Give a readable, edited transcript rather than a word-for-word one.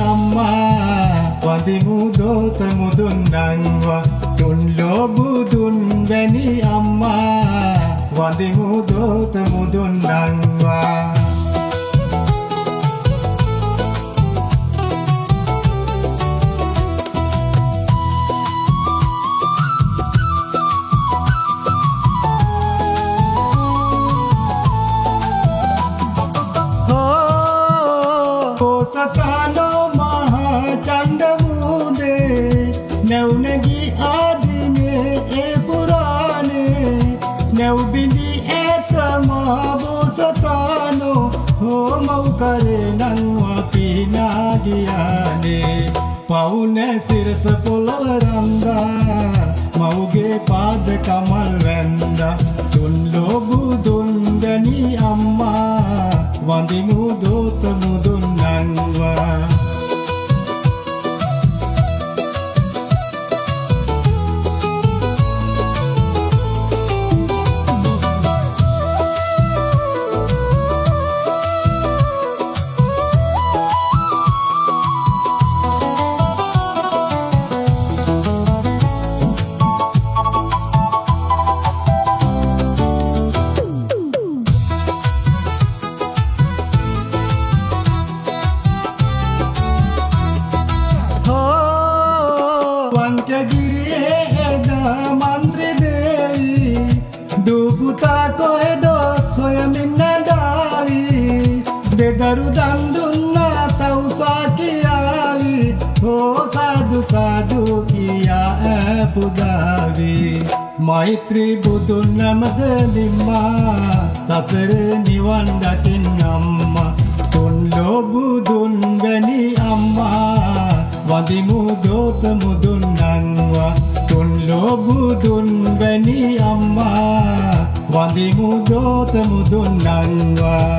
අම්මා වඳිමු දෝත මුදුන් නංවා තුන් ලෝබුදුන් වැනි අම්මා වඳිමු දෝත මුදුන් නංවා සතානෝ මහා චණ්ඩමුදේ නැවුනගි ආදිනේ ඒ පුරානේ නැව්බිඳි ඇත මහබෝ සතානෝ හෝ මව් කරේ නංවා පිනා ගියානේ පවුන සිරස පොළව රන්දා මව්ගේ පාද කමල් වැන්දා තුන් ලෝබුදුන් වැනි අම්මා වඳිමු දෝත මුදුන් නංවා වන්කගිරියේ එදා මන්ත්‍රී දේවි දුපුතා කොහෙදෝ සොයමින් නඩාවි දෙදරු දන් දුන්නා තවුසා කියාවි හෝ සාදු සාදු කියා පුදාවි මෛත්‍රී බුදුන් නමද නිම්මා සසර නිවන් දකින් අම්මා තුන් ලෝබුදුන් වැනි අම්මා වඳිමු දෝත මුදුන් නංවා තුන් ලෝබුදුන් වැනි අම්මා වඳිමු දෝත මුදුන් නංවා